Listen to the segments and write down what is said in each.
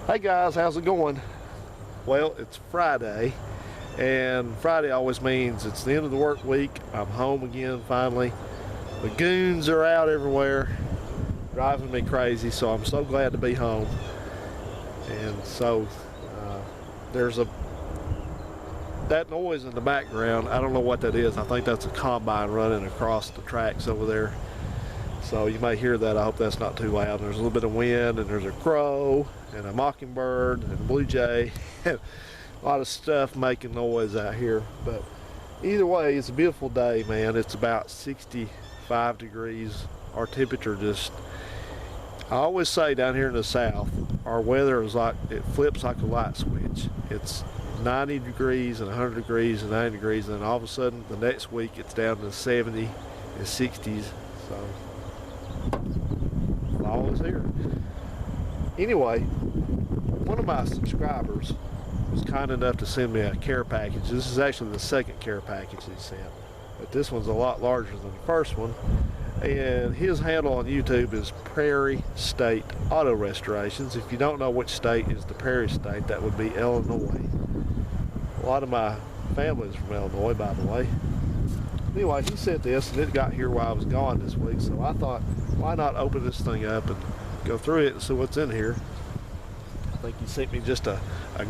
Hey guys, how's it going? Well, it's Friday, and Friday always means it's the end of the work week. I'm home again finally. The goons are out everywhere, driving me crazy, so I'm so glad to be home. And so there's that noise in the background. I don't know what that is. I think that's a combine running across the tracks over there. So you may hear that. I hope that's not too loud. There's a little bit of wind, and there's a crow and a mockingbird and a blue jay and a lot of stuff making noise out here. But either way, it's a beautiful day, man. It's about 65 degrees. Our temperature just, I always say down here in the south, our weather is like, it flips like a light switch. It's 90 degrees and 100 degrees and 90 degrees, and then all of a sudden the next week it's down to 70 and 60s. So fall is here. Anyway, one of my subscribers was kind enough to send me a care package. This is actually the second care package he sent, but this one's a lot larger than the first one. And his handle on YouTube is Prairie State Auto Restorations. If you don't know which state is the Prairie State, that would be Illinois. A lot of my family is from Illinois, by the way. Anyway, he sent this, and it got here while I was gone this week, so I thought, why not open this thing up and go through it and see what's in here. I think he sent me just a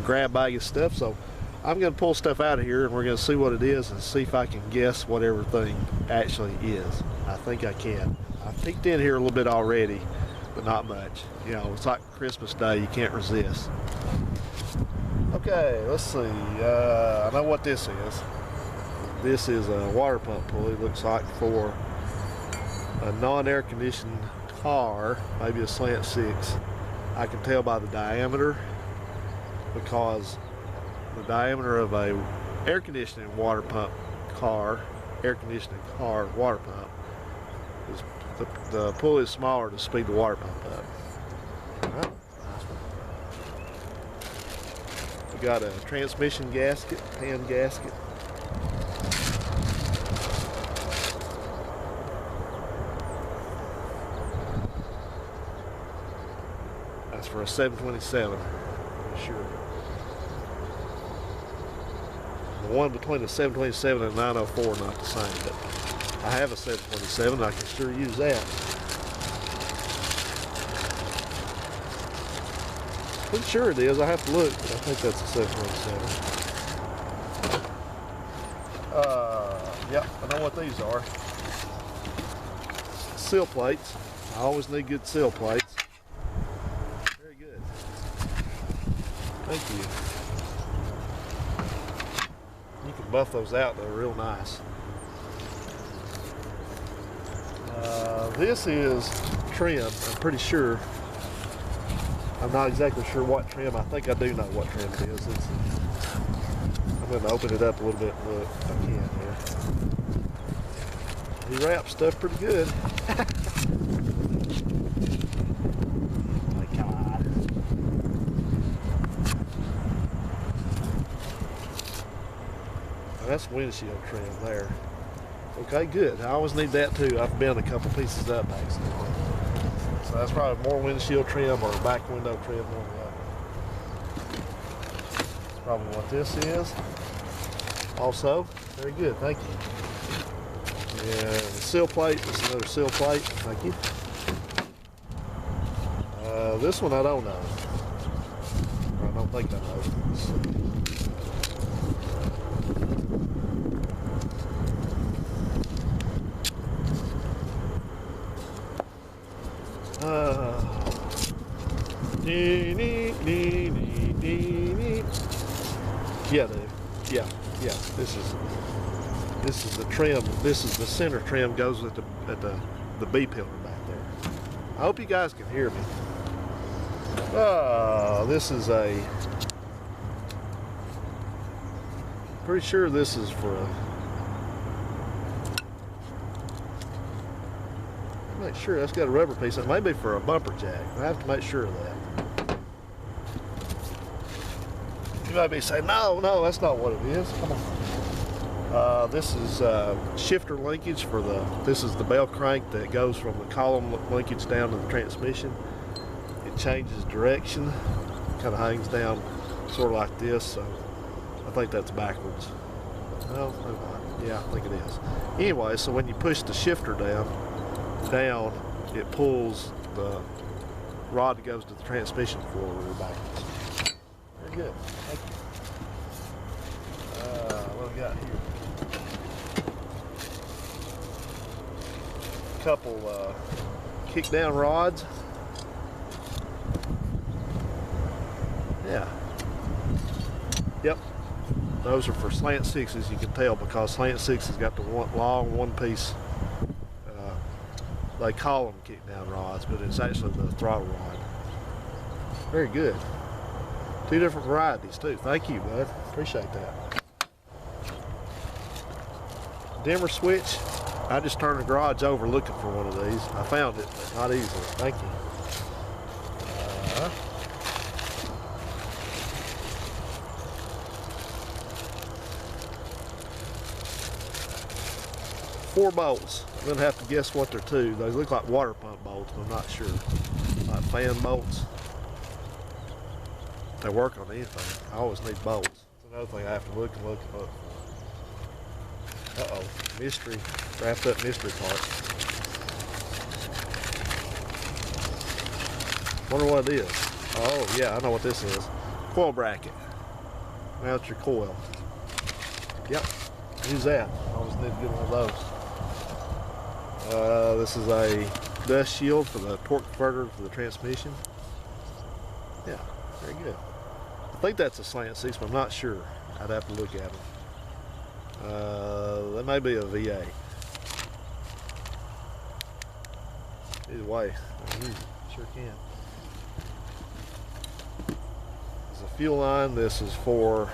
grab bag of stuff, so I'm going to pull stuff out of here, and we're going to see what it is and see if I can guess what everything actually is. I think I can. I peeked in here a little bit already, but not much. You know, it's like Christmas Day. You can't resist. Okay, let's see. I know what this is. This is a water pump pulley. Looks like for a non-air conditioned car, maybe a slant 6. I can tell by the diameter, because the diameter of a air conditioning water pump car, air conditioning car water pump, is the pulley is smaller to speed the water pump up. Right. We got a transmission gasket, pan gasket. That's for a 727, for sure. The one between the 727 and 904 are not the same, but I have a 727. I can sure use that. Pretty sure it is. I have to look, but I think that's a 727. Yep, I know what these are. Seal plates. I always need good seal plates. Very good. Thank you. You can buff those out, they're real nice. This is trim, I'm pretty sure. I'm not exactly sure what trim. I think I do know what trim it is. I'm going to open it up a little bit and look if I can here. He wraps stuff pretty good. Oh my God. That's windshield trim there. Okay, good. I always need that too. I've bent a couple pieces up accidentally. So that's probably more windshield trim or back window trim than the other. That's probably what this is. Also, very good, thank you. And the seal plate, this is another seal plate, thank you. This one I don't know. Or I don't think I know. Yeah, dude. Yeah. This is the trim. This is the center trim goes at the B pillar back there. I hope you guys can hear me. This is a. Pretty sure this is for a. I'm not sure. That's got a rubber piece. It may be for a bumper jack. I have to make sure of that. You might be saying, no, that's not what it is. Come on. This is shifter linkage for this is the bell crank that goes from the column linkage down to the transmission. It changes direction. kind of hangs down sort of like this, so I think that's backwards. No, maybe not. Yeah, I think it is. Anyway, so when you push the shifter down, it pulls the rod that goes to the transmission forward or backwards. Very good. Thank you. What do we got here? A couple kick down rods. Yeah. Yep. Those are for slant sixes, you can tell, because slant sixes got the long one piece. They call them kick down rods, but it's actually the throttle rod. Very good. 2 different varieties too. Thank you, bud. Appreciate that. Dimmer switch. I just turned the garage over looking for one of these. I found it, but not easily. Thank you. 4 bolts. I'm gonna have to guess what they're to. They look like water pump bolts, but I'm not sure. Like fan bolts. They work on anything. I always need bolts. It's another thing I have to look and look and look. Uh-oh, mystery, wrapped up mystery part. Wonder what it is. Oh yeah, I know what this is. Coil bracket. Mount your coil. Yep, use that. Always need to get one of those. This is a dust shield for the torque converter for the transmission. Yeah, very good. I think that's a slant 6, but I'm not sure. I'd have to look at them. That may be a V8. Either way, I can use it. Sure can. There's a fuel line. This is for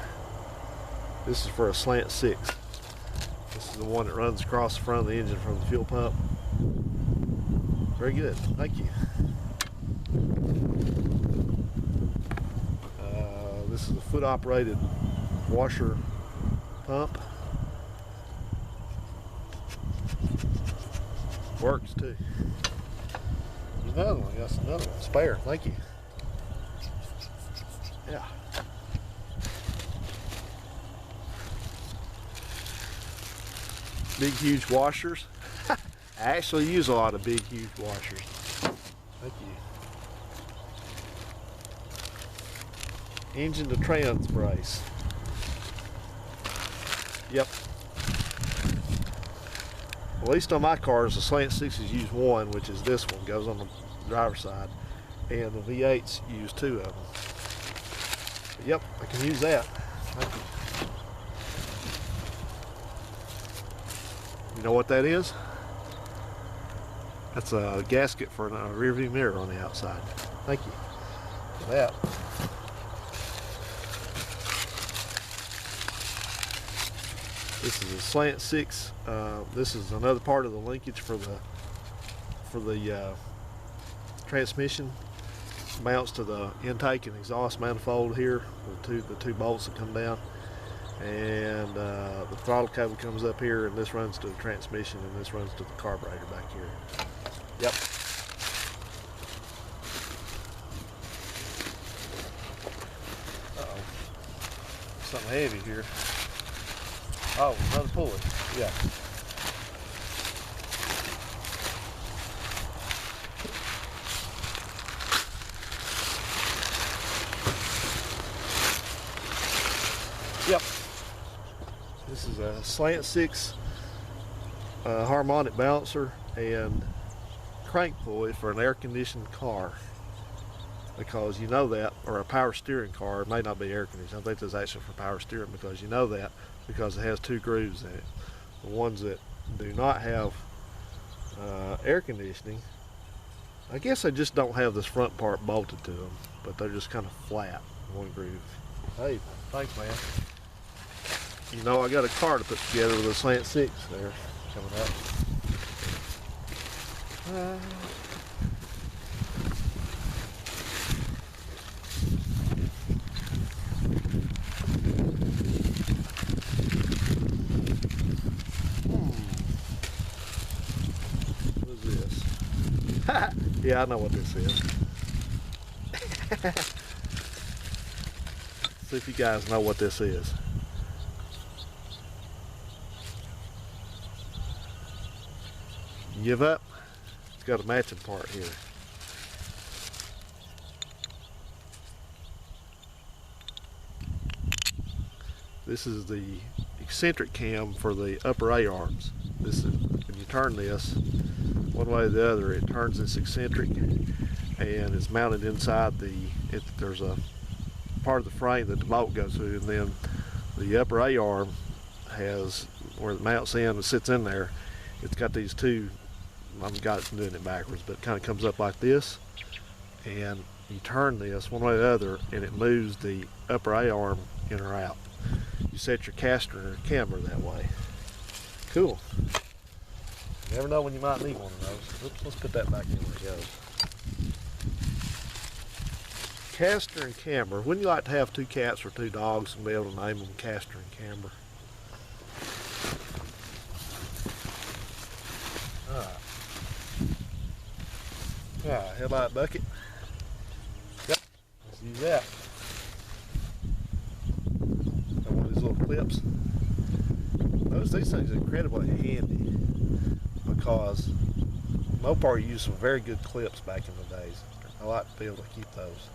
a slant 6. This is the one that runs across the front of the engine from the fuel pump. Very good. Thank you. This is a foot-operated washer pump. Works too. There's another one. Yes, another one. Spare. Thank you. Yeah. Big, huge washers. I actually use a lot of big, huge washers. Thank you. Engine to trans brace. Yep. At least on my cars, the slant 6s use 1, which is this one, goes on the driver's side, and the V8s use 2 of them. But yep, I can use that. Thank you. You know what that is? That's a gasket for a rear view mirror on the outside. Thank you for that. This is a slant 6. This is another part of the linkage for the transmission. Mounts to the intake and exhaust manifold here. The two bolts that come down, and the throttle cable comes up here, and this runs to the transmission, and this runs to the carburetor back here. Yep. Uh-oh. Something heavy here. Oh, another pulley. Yeah. Yep. This is a slant 6 harmonic balancer and crank pulley for an air-conditioned car, because you know that, or a power steering car. It may not be air conditioned. I think this is actually for power steering, because you know that because it has 2 grooves in it. The ones that do not have air conditioning, I guess they just don't have this front part bolted to them, but they're just kind of flat, one groove. Hey, thanks, man. You know, I got a car to put together with a slant 6 there coming up. What is this? Yeah, I know what this is. See if you guys know what this is. You give up? It's got a matching part here. This is the eccentric cam for the upper A arms. This is, when you turn this one way or the other, it turns this eccentric, and it's mounted inside there's a part of the frame that the bolt goes through, and then the upper A arm has where it mounts in and sits in there. It's got these two, I've got it doing it backwards, but it kind of comes up like this, and you turn this one way or the other and it moves the upper A arm in or out. You set your caster and your camera that way. Cool. You never know when you might need one of those. Oops, let's put that back in where it goes. Caster and camera. Wouldn't you like to have 2 cats or 2 dogs and be able to name them Caster and camera? Alright, headlight bucket. Yep, let's use that. Got one of these little clips. Notice these things are incredibly handy because Mopar used some very good clips back in the days. I like to be able to keep those.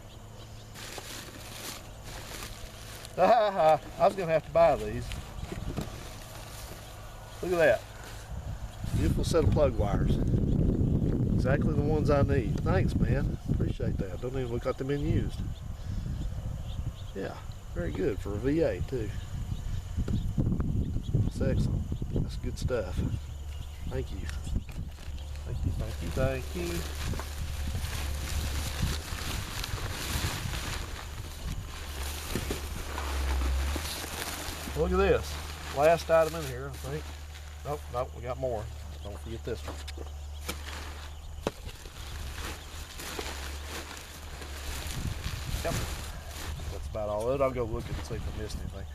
I was going to have to buy these. Look at that. Beautiful set of plug wires. Exactly the ones I need. Thanks, man. Appreciate that. Don't even look like they've been used. Yeah, very good for a V8 too. That's excellent. That's good stuff. Thank you. Thank you, thank you, thank you. Look at this. Last item in here, I think. Nope, we got more. Don't forget this one. Yep. That's about all of it. I'll go look and see if I missed anything.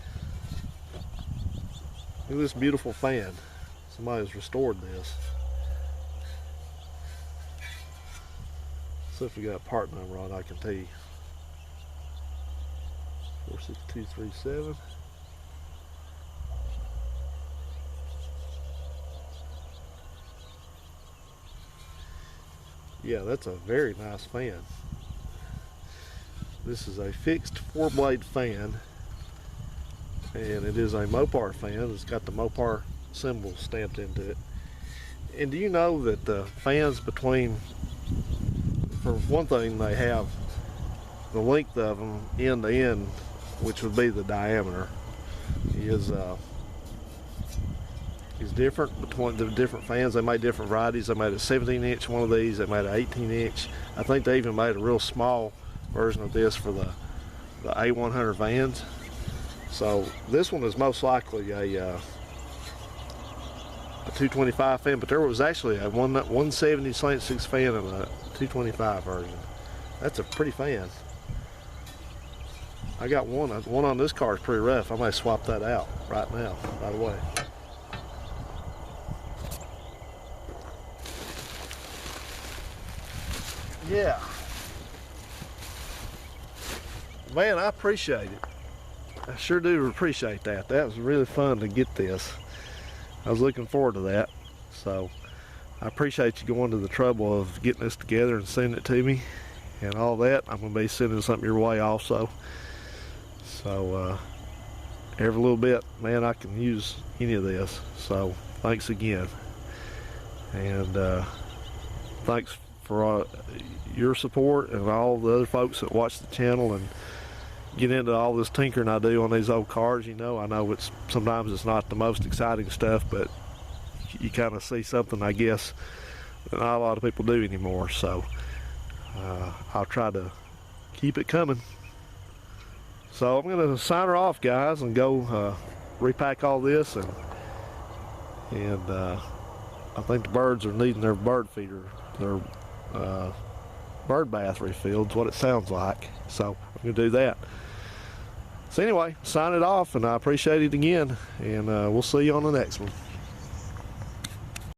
Look at this beautiful fan. Somebody's restored this. So if we got a part number on it, I can tell you. 46237. Yeah, that's a very nice fan. This is a fixed 4-blade fan, and it is a Mopar fan. It's got the Mopar symbol stamped into it. And do you know that the fans between, for one thing, they have the length of them end to end, which would be the diameter, is different between the different fans. They made different varieties. They made a 17-inch one of these. They made an 18-inch. I think they even made a real small version of this for the A100 vans. So this one is most likely a 225 fan, but there was actually a 170 slant 6 fan and a 225 version. That's a pretty fan. I got one on this car is pretty rough. I may swap that out right now, by the way. Yeah. Man, I appreciate it. I sure do appreciate that. That was really fun to get this. I was looking forward to that. So I appreciate you going to the trouble of getting this together and sending it to me and all that. I'm going to be sending something your way also. So every little bit, man, I can use any of this. So thanks again. And thanks for your support and all the other folks that watch the channel and get into all this tinkering I do on these old cars. You know, I know sometimes it's not the most exciting stuff, but you kind of see something, I guess, that not a lot of people do anymore. So I'll try to keep it coming. So I'm going to sign her off, guys, and go repack all this, and I think the birds are needing their bird feeder, their bird bath refilled, is what it sounds like. So I'm going to do that. So anyway, sign it off, and I appreciate it again, and we'll see you on the next one.